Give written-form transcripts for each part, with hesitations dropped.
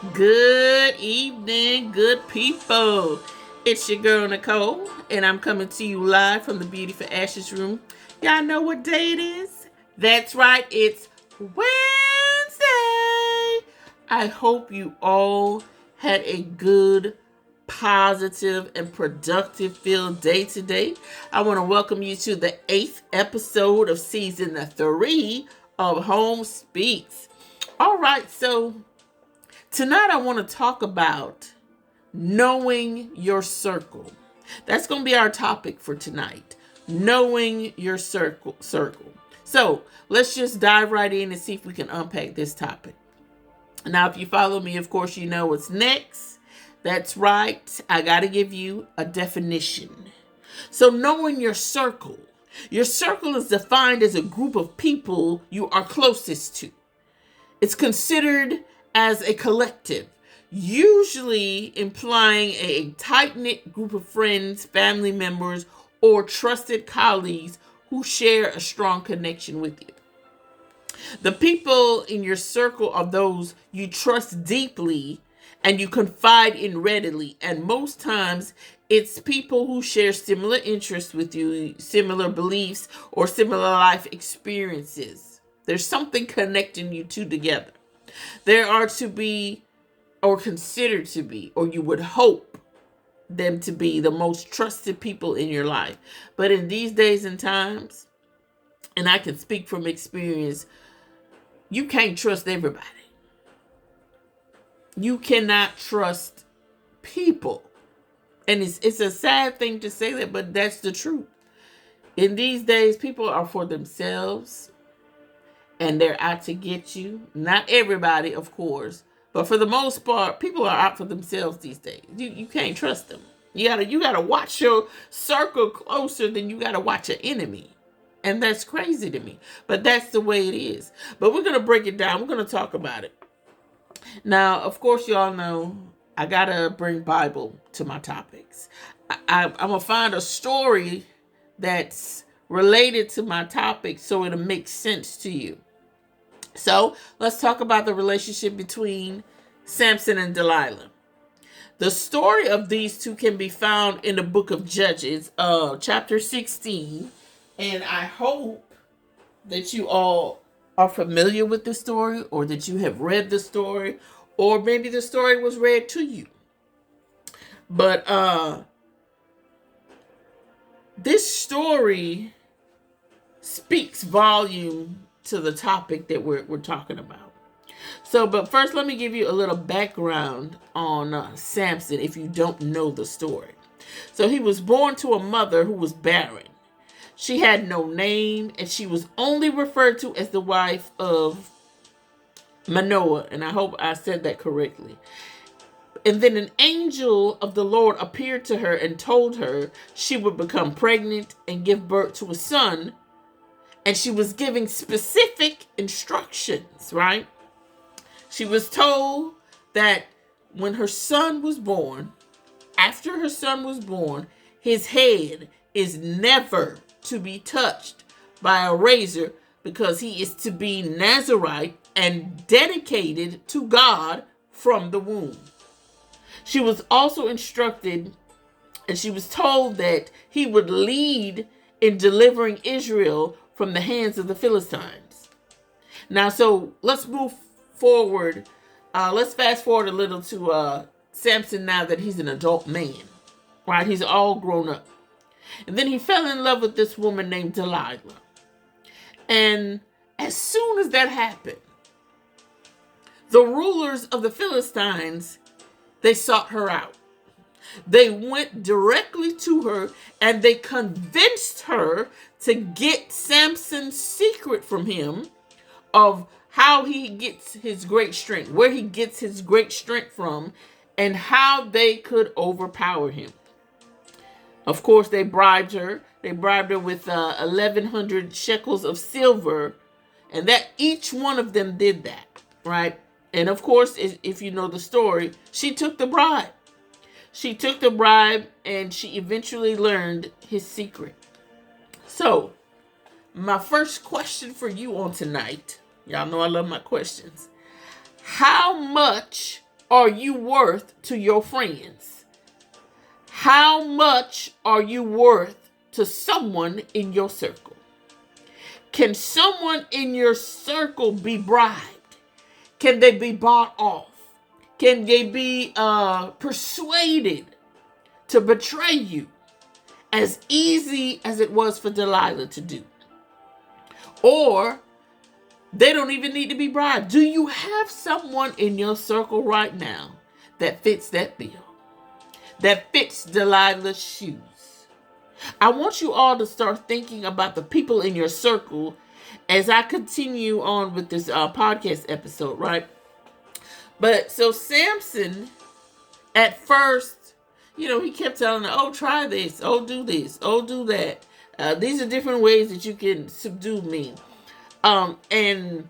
Good evening, good people. It's your girl Nicole, and I'm coming to you live from the Beauty for Ashes room. Y'all know what day it is? That's right, it's Wednesday. I hope you all had a good, positive, and productive filled day today. I want to welcome you to the 8th episode of season 3 of HolmesSpeaks. All right, so tonight I want to talk about knowing your circle. That's going to be our topic for tonight. Knowing your circle. So let's just dive right in and see if we can unpack this topic. Now, if you follow me, of course, you know what's next. That's right. I got to give you a definition. So knowing your circle. Your circle is defined as a group of people you are closest to. It's considered as a collective, usually implying a tight-knit group of friends, family members, or trusted colleagues who share a strong connection with you. The people in your circle are those you trust deeply and you confide in readily, and most times it's people who share similar interests with you, similar beliefs, or similar life experiences. There's something connecting you two together. There are to be, or considered to be, or you would hope them to be the most trusted people in your life. But in these days and times, and I can speak from experience, you can't trust everybody. You cannot trust people. And it's a sad thing to say that, but that's the truth. In these days, people are for themselves. And they're out to get you. Not everybody, of course. But for the most part, people are out for themselves these days. You can't trust them. You gotta watch your circle closer than you gotta watch an enemy. And that's crazy to me. But that's the way it is. But we're gonna break it down. We're gonna talk about it. Now, of course, y'all know I gotta bring Bible to my topics. I'm gonna find a story that's related to my topic so it'll make sense to you. So let's talk about the relationship between Samson and Delilah. The story of these two can be found in the book of Judges, chapter 16. And I hope that you all are familiar with the story, or that you have read the story, or maybe the story was read to you. But this story speaks volume to the topic that we're talking about. So, but first, let me give you a little background on Samson if you don't know the story. So, he was born to a mother who was barren. She had no name, and she was only referred to as the wife of Manoah, and I hope I said that correctly. And then an angel of the Lord appeared to her and told her she would become pregnant and give birth to a son. And she was giving specific instructions, right? She was told that when her son was born, after her son was born, his head is never to be touched by a razor, because he is to be Nazarite and dedicated to God from the womb. She was also instructed, and she was told that he would lead in delivering Israel from the hands of the Philistines. Now, so let's move forward. Let's fast forward a little to Samson now that he's an adult man, right? He's all grown up. And then he fell in love with this woman named Delilah. And as soon as that happened, the rulers of the Philistines, they sought her out. They went directly to her and they convinced her to get Samson's secret from him of how he gets his great strength, where he gets his great strength from, and how they could overpower him. Of course, they bribed her. They bribed her with 1,100 shekels of silver, and that each one of them did that, right? And of course, if you know the story, she took the bribe. She took the bribe, and she eventually learned his secret. So, my first question for you on tonight, y'all know I love my questions. How much are you worth to your friends? How much are you worth to someone in your circle? Can someone in your circle be bribed? Can they be bought off? Can they be persuaded to betray you as easy as it was for Delilah to do? Or they don't even need to be bribed. Do you have someone in your circle right now that fits that bill? That fits Delilah's shoes? I want you all to start thinking about the people in your circle as I continue on with this podcast episode, right? But so Samson, at first, he kept telling her, oh, try this, oh, do this, oh, do that. These are different ways that you can subdue me. And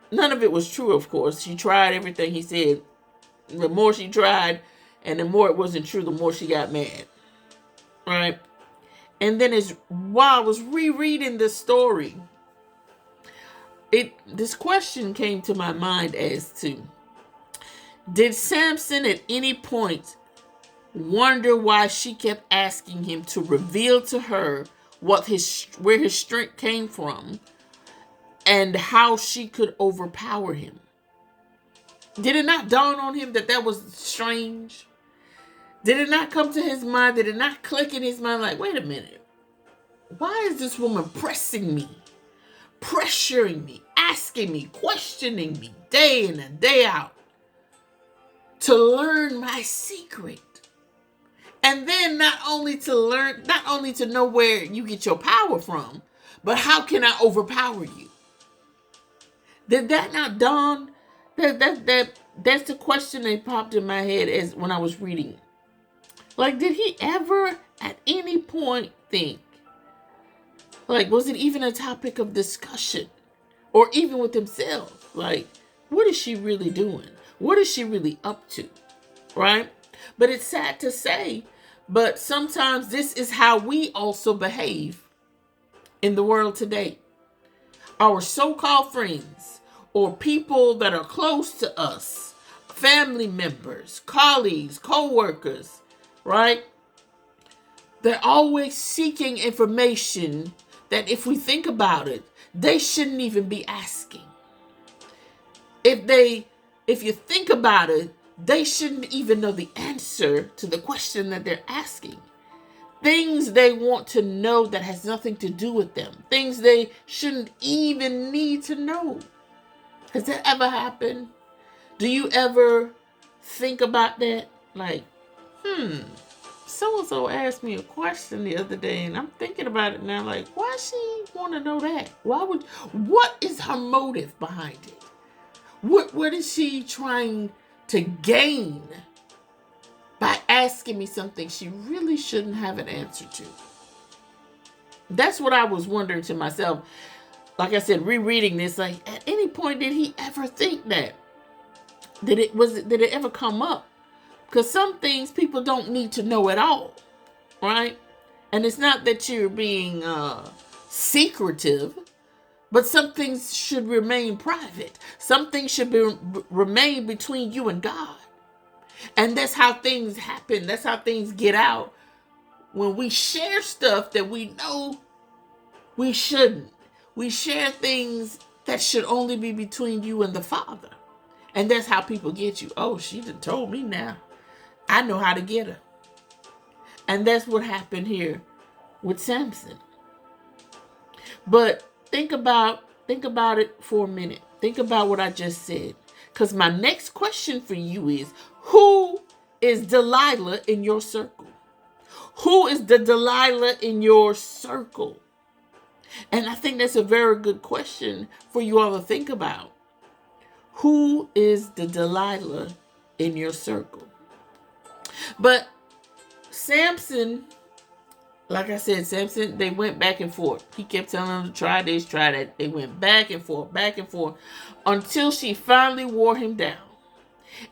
none of it was true, of course. She tried everything he said. The more she tried and the more it wasn't true, the more she got mad. Right? And then while I was rereading this story, this question came to my mind as to, did Samson at any point wonder why she kept asking him to reveal to her where his strength came from and how she could overpower him? Did it not dawn on him that was strange? Did it not come to his mind? Did it not click in his mind like, wait a minute, why is this woman pressing me, pressuring me, asking me, questioning me day in and day out to learn my secret? And then not only to know where you get your power from, but how can I overpower you? Did that not dawn? That's the question that popped in my head as when I was reading. Like, did he ever at any point think, like, was it even a topic of discussion? Or even with himself? Like, what is she really doing? What is she really up to? Right? But it's sad to say, but sometimes this is how we also behave in the world today. Our so-called friends or people that are close to us, family members, colleagues, co-workers, right? They're always seeking information that, if we think about it, they shouldn't even be asking. If you think about it, they shouldn't even know the answer to the question that they're asking. Things they want to know that has nothing to do with them. Things they shouldn't even need to know. Has that ever happened? Do you ever think about that? Like, so-and-so asked me a question the other day, and I'm thinking about it now, like, why she want to know that? What is her motive behind it? What is she trying to gain by asking me something she really shouldn't have an answer to? That's what I was wondering to myself. Like I said, rereading this, like, at any point did he ever think that? Did it ever come up? Because some things people don't need to know at all, right? And it's not that you're being secretive, but some things should remain private. Some things should remain between you and God. And that's how things happen. That's how things get out. When we share stuff that we know we shouldn't. We share things that should only be between you and the Father. And that's how people get you. Oh, she done told me now. I know how to get her. And that's what happened here with Samson. But think about it for a minute. Think about what I just said. Because my next question for you is, who is Delilah in your circle? Who is the Delilah in your circle? And I think that's a very good question for you all to think about. Who is the Delilah in your circle? But Samson, like I said, Samson, they went back and forth. He kept telling them to try this, try that. They went back and forth, until she finally wore him down.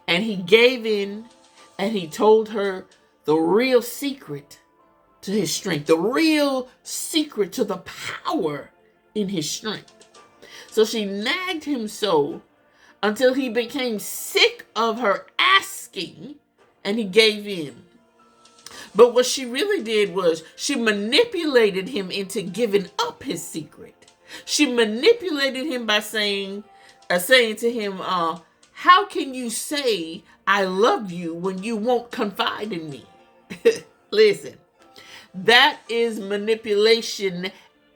And he gave in, and he told her the real secret to his strength, the real secret to the power in his strength. So she nagged him so until he became sick of her asking asking, and he gave in. But what she really did was she manipulated him into giving up his secret. She manipulated him by saying to him, how can you say I love you when you won't confide in me? Listen, that is manipulation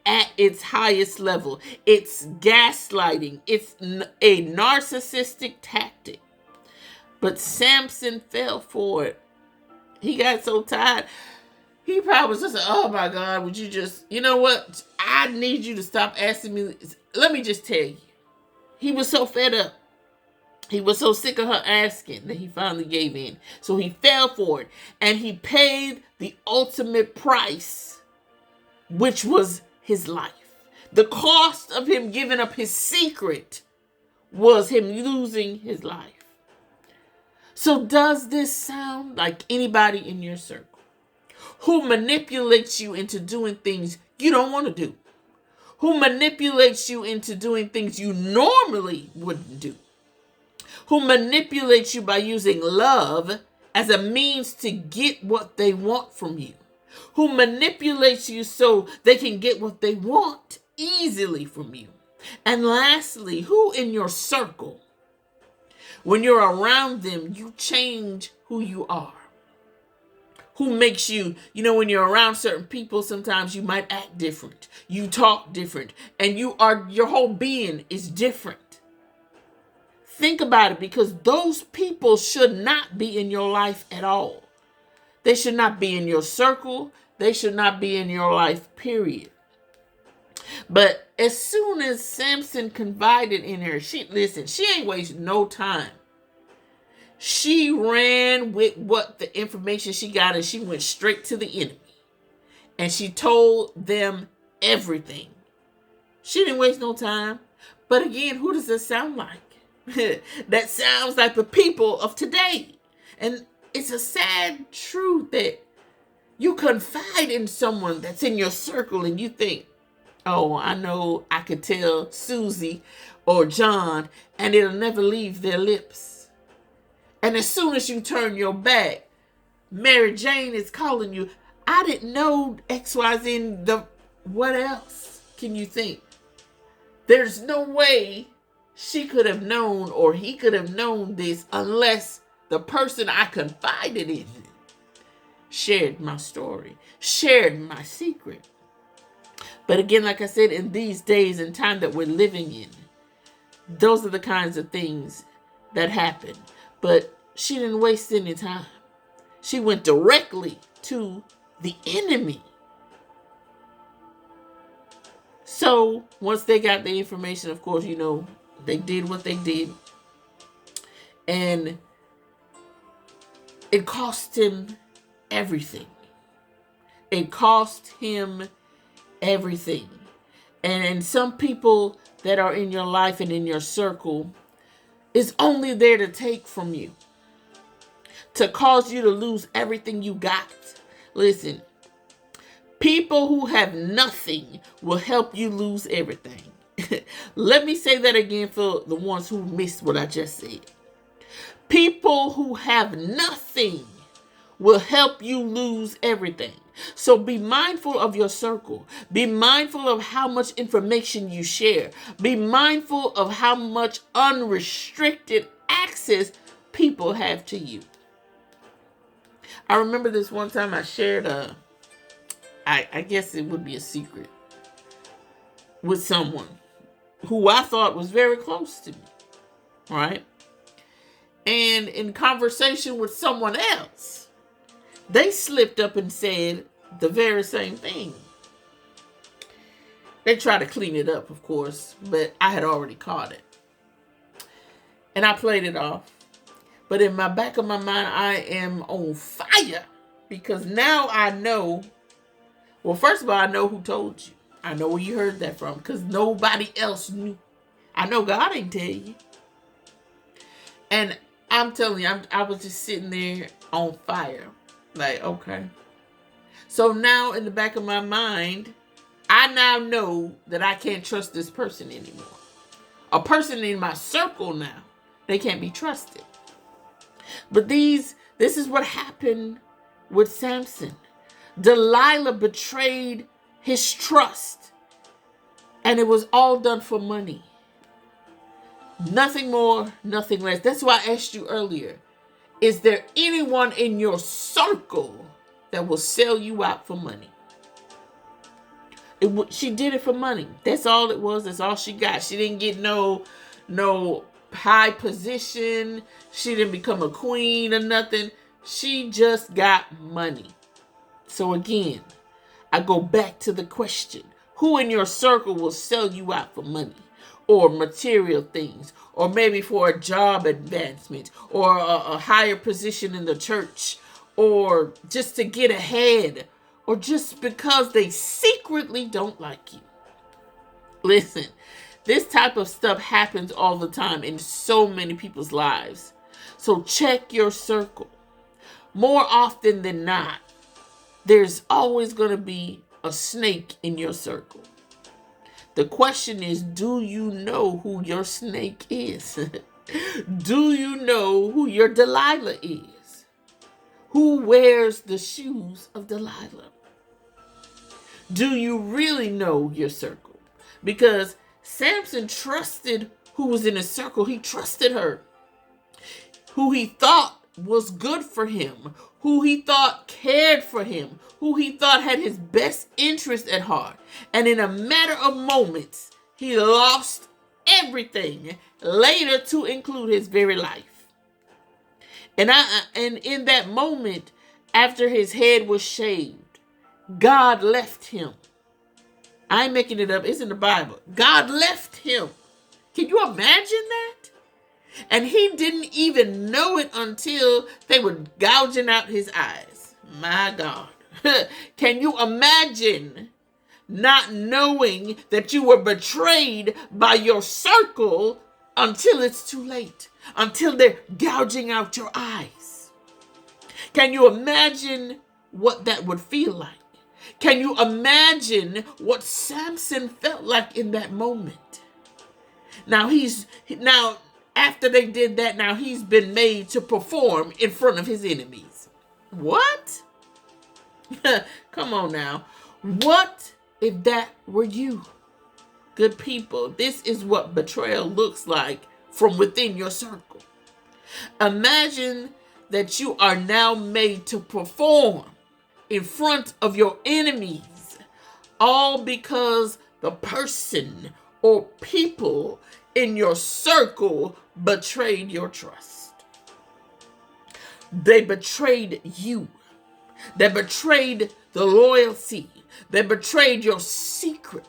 at its highest level. It's gaslighting. It's a narcissistic tactic. But Samson fell for it. He got so tired. He probably was just like, oh my God, would you just, you know what? I need you to stop asking me. Let me just tell you. He was so fed up. He was so sick of her asking that he finally gave in. So he fell for it. And he paid the ultimate price, which was his life. The cost of him giving up his secret was him losing his life. So does this sound like anybody in your circle who manipulates you into doing things you don't want to do? Who manipulates you into doing things you normally wouldn't do? Who manipulates you by using love as a means to get what they want from you? Who manipulates you so they can get what they want easily from you? And lastly, who in your circle, when you're around them, you change who you are? Who makes you, when you're around certain people, sometimes you might act different. You talk different. And your whole being is different. Think about it, because those people should not be in your life at all. They should not be in your circle. They should not be in your life, period. But as soon as Samson confided in her, she ain't wasting no time. She ran with what the information she got, and she went straight to the enemy. And she told them everything. She didn't waste no time. But again, who does this sound like? That sounds like the people of today. And it's a sad truth that you confide in someone that's in your circle and you think, oh, I know I could tell Susie or John, and it'll never leave their lips. And as soon as you turn your back, Mary Jane is calling you. I didn't know XYZ. What else can you think? There's no way she could have known or he could have known this unless the person I confided in shared my story, shared my secret. But again, like I said, in these days and time that we're living in, those are the kinds of things that happen. But she didn't waste any time. She went directly to the enemy. So once they got the information, of course, they did what they did. And it cost him everything. It cost him everything. And some people that are in your life and in your circle is only there to take from you, to cause you to lose everything you got. Listen, people who have nothing will help you lose everything. Let me say that again for the ones who missed what I just said. People who have nothing will help you lose everything. So be mindful of your circle. Be mindful of how much information you share. Be mindful of how much unrestricted access people have to you. I remember this one time I shared I guess it would be a secret with someone who I thought was very close to me, right? And in conversation with someone else, they slipped up and said the very same thing. They tried to clean it up, of course, but I had already caught it. And I played it off. But in my back of my mind, I am on fire because now I know. Well, first of all, I know who told you. I know where you heard that from because nobody else knew. I know God ain't tell you. And I'm telling you, I was just sitting there on fire. Like, okay. So now in the back of my mind, I now know that I can't trust this person anymore. A person in my circle now, they can't be trusted. But this is what happened with Samson. Delilah betrayed his trust, and it was all done for money. Nothing more, nothing less. That's why I asked you earlier, is there anyone in your circle that will sell you out for money? She did it for money. That's all it was. That's all she got. She didn't get no high position. She didn't become a queen or nothing. She just got money. So again, I go back to the question, who in your circle will sell you out for money or material things, or maybe for a job advancement or a higher position in the church, or just to get ahead, or just because they secretly don't like you? Listen, this type of stuff happens all the time in so many people's lives. So check your circle. More often than not, there's always going to be a snake in your circle. The question is, do you know who your snake is? Do you know who your Delilah is? Who wears the shoes of Delilah? Do you really know your circle? Because Samson trusted who was in his circle. He trusted her. Who he thought was good for him, who he thought cared for him, who he thought had his best interest at heart. And in a matter of moments, he lost everything, later to include his very life. And in that moment, after his head was shaved, God left him. I ain't making it up. It's in the Bible. God left him. Can you imagine that? And he didn't even know it until they were gouging out his eyes. My God. Can you imagine not knowing that you were betrayed by your circle until it's too late? Until they're gouging out your eyes? Can you imagine what that would feel like? Can you imagine what Samson felt like in that moment? Now after they did that, now he's been made to perform in front of his enemies. What? Come on now. What if that were you? Good people, this is what betrayal looks like from within your circle. Imagine that you are now made to perform in front of your enemies, all because the person or people in your circle betrayed your trust. They betrayed you. They betrayed the loyalty. They betrayed your secret.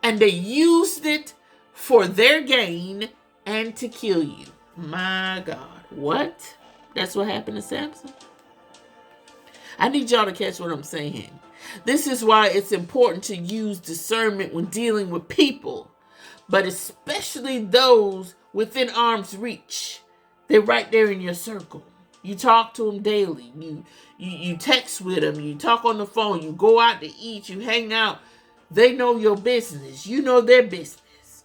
And they used it for their gain and to kill you. My God. What? That's what happened to Samson? I need y'all to catch what I'm saying. This is why it's important to use discernment when dealing with people, but especially those within arm's reach. They're right there in your circle. You talk to them daily. You text with them. You talk on the phone. You go out to eat. You hang out. They know your business. You know their business.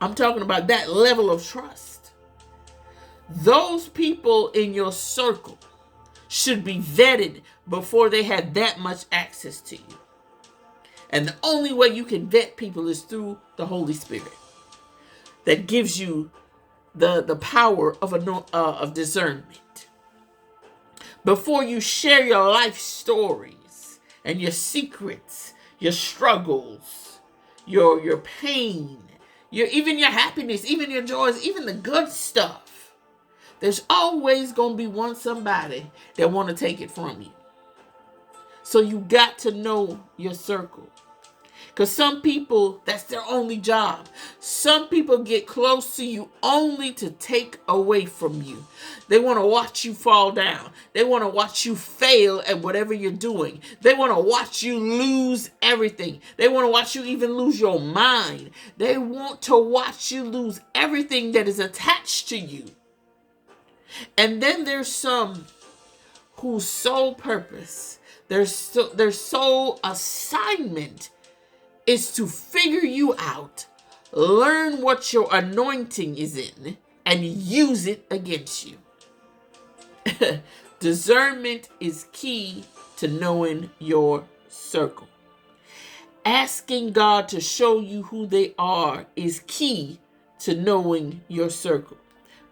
I'm talking about that level of trust. Those people in your circle should be vetted before they have that much access to you. And the only way you can vet people is through the Holy Spirit that gives you the power of discernment. Before you share your life stories and your secrets, your struggles, your pain, even your happiness, even your joys, even the good stuff, there's always going to be somebody that want to take it from you. So you got to know your circle. Because some people, that's their only job. Some people get close to you only to take away from you. They want to watch you fall down. They want to watch you fail at whatever you're doing. They want to watch you lose everything. They want to watch you even lose your mind. They want to watch you lose everything that is attached to you. And then there's some whose sole purpose, their sole assignment is to figure you out, learn what your anointing is in, and use it against you. Discernment is key to knowing your circle. Asking God to show you who they are is key to knowing your circle.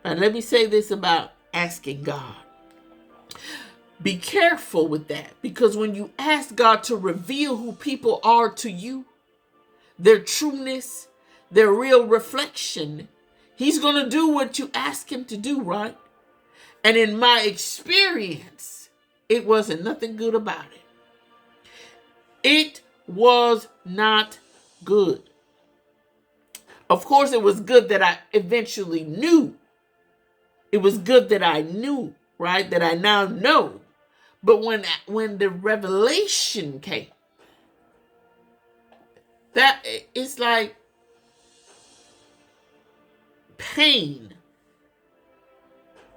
Now, let me say this about asking God. Be careful with that, because when you ask God to reveal who people are to you, their trueness, their real reflection, He's going to do what you ask Him to do, right? And in my experience, it wasn't nothing good about it. It was not good. Of course, it was good that I eventually knew. It was good that I knew, right? That I now know. But when the revelation came, that it's like pain.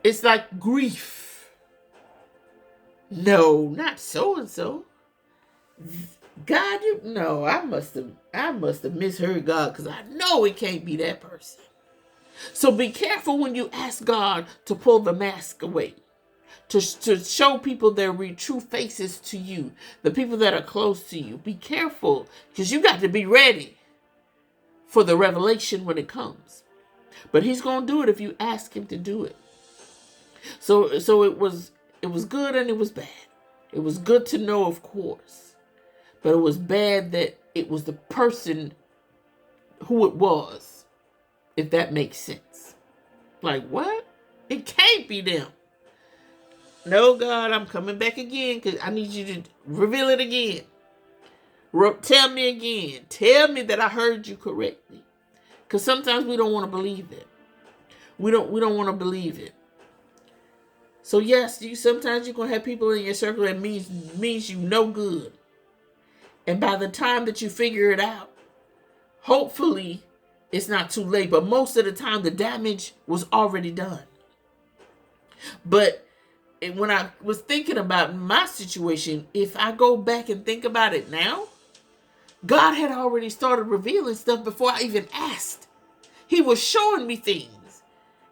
It's like grief. No, not so and so. God, I must have misheard God, because I know it can't be that person. So be careful when you ask God to pull the mask away, to show people their true faces to you, the people that are close to you. Be careful, because you got to be ready for the revelation when it comes. But He's going to do it if you ask Him to do it. So it was good and it was bad. It was good to know, of course. But it was bad that it was the person who it was, if that makes sense. Like, what? It can't be them. No, God, I'm coming back again, because I need you to reveal it again. Tell me again. Tell me that I heard you correctly. Because sometimes we don't want to believe it. We don't want to believe it. So yes, sometimes you're going to have people in your circle that means you no good. And by the time that you figure it out, hopefully it's not too late. But most of the time, the damage was already done. But when I was thinking about my situation, if I go back and think about it now, God had already started revealing stuff before I even asked. He was showing me things,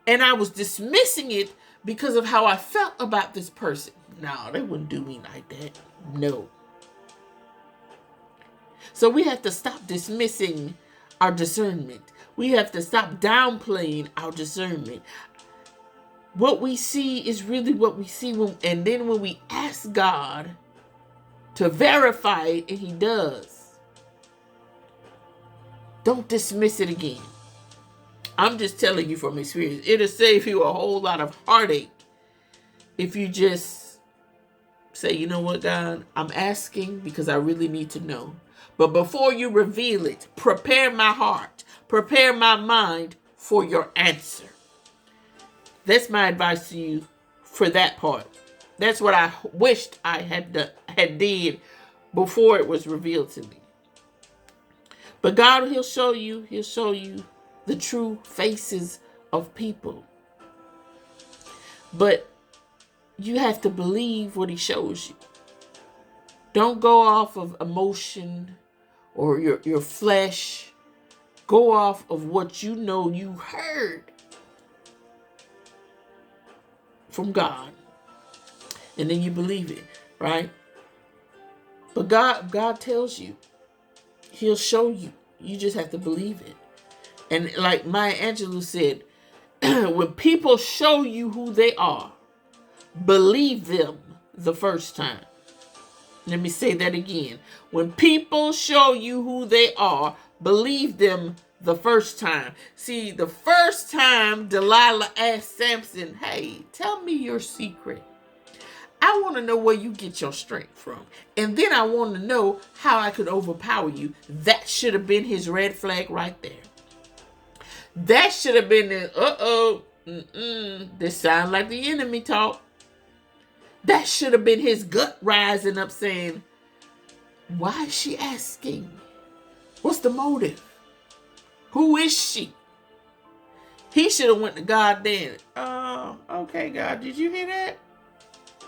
and I was dismissing it because of how I felt about this person. No, they wouldn't do me like that. No. So we have to stop dismissing our discernment. We have to stop downplaying our discernment. What we see is really what we see. And then when we ask God to verify it, and He does, don't dismiss it again. I'm just telling you from experience. It'll save you a whole lot of heartache if you just say, you know what, God, I'm asking because I really need to know. But before you reveal it, prepare my heart, prepare my mind for your answer. That's my advice to you for that part. That's what I wished I had did before it was revealed to me. But God, He'll show you the true faces of people. But you have to believe what He shows you. Don't go off of emotion or your flesh. Go off of what you know you heard from God. And then you believe it, right? But God tells you. He'll show you. You just have to believe it. And like Maya Angelou said, when people show you who they are, believe them the first time. Let me say that again. When people show you who they are, believe them the first time. See, the first time Delilah asked Samson, hey, tell me your secret. I want to know where you get your strength from. And then I want to know how I could overpower you. That should have been his red flag right there. That should have been this sounds like the enemy talk. That should have been his gut rising up saying, why is she asking? What's the motive? Who is she? He should have went to God then. Oh, okay, God, did you hear that?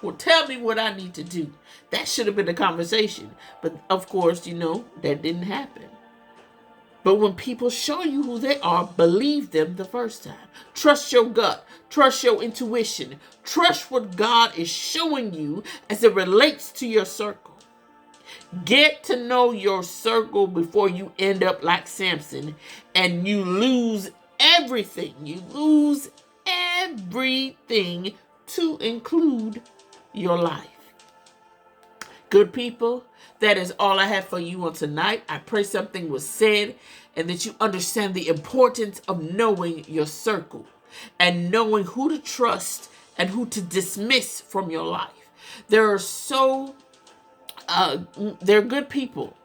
Well, tell me what I need to do. That should have been the conversation. But of course, that didn't happen. But when people show you who they are, believe them the first time. Trust your gut. Trust your intuition. Trust what God is showing you as it relates to your circle. Get to know your circle before you end up like Samson and you lose everything. You lose everything to include your life. Good people, that is all I have for you on tonight. I pray something was said and that you understand the importance of knowing your circle and knowing who to trust and who to dismiss from your life. There are they're good people.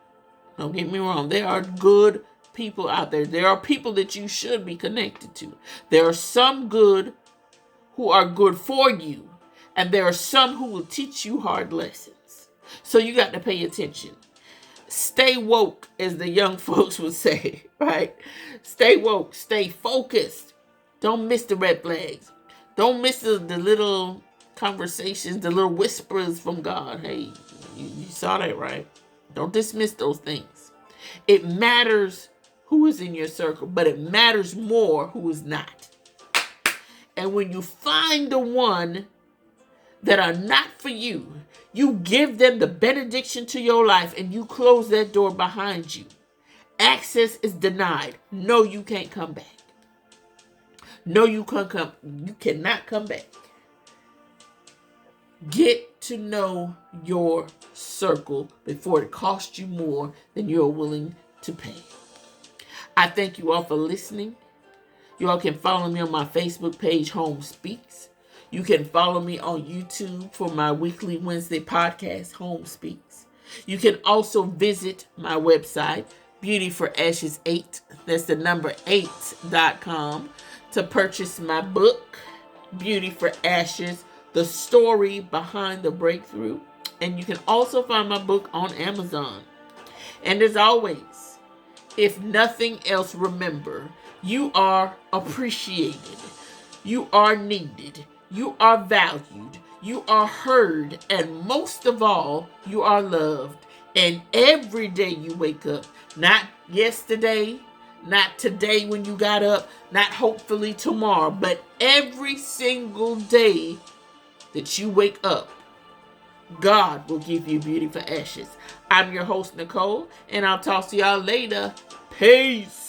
Don't get me wrong. There are good people out there. There are people that you should be connected to. There are some good who are good for you, and there are some who will teach you hard lessons. So you got to pay attention. Stay woke, as the young folks would say, right? Stay woke. Stay focused. Don't miss the red flags. Don't miss the little conversations, the little whispers from God. Hey, you saw that, right? Don't dismiss those things. It matters who is in your circle, but it matters more who is not. And when you find the one that are not for you, you give them the benediction to your life and you close that door behind you. Access is denied. No, you can't come back. No, you cannot come back. Get to know your circle before it costs you more than you're willing to pay. I thank you all for listening. You all can follow me on my Facebook page, HolmesSpeaks. You can follow me on YouTube for my weekly Wednesday podcast, HolmesSpeaks. You can also visit my website, Beauty for Ashes 8, that's the number 8.com, to purchase my book, Beauty for Ashes, the story behind the breakthrough. And you can also find my book on Amazon. And as always, if nothing else, remember, you are appreciated. You are needed. You are valued. You are heard. And most of all, you are loved. And every day you wake up, not yesterday, not today when you got up, not hopefully tomorrow, but every single day that you wake up, God will give you beauty for ashes. I'm your host, Nicole, and I'll talk to y'all later. Peace.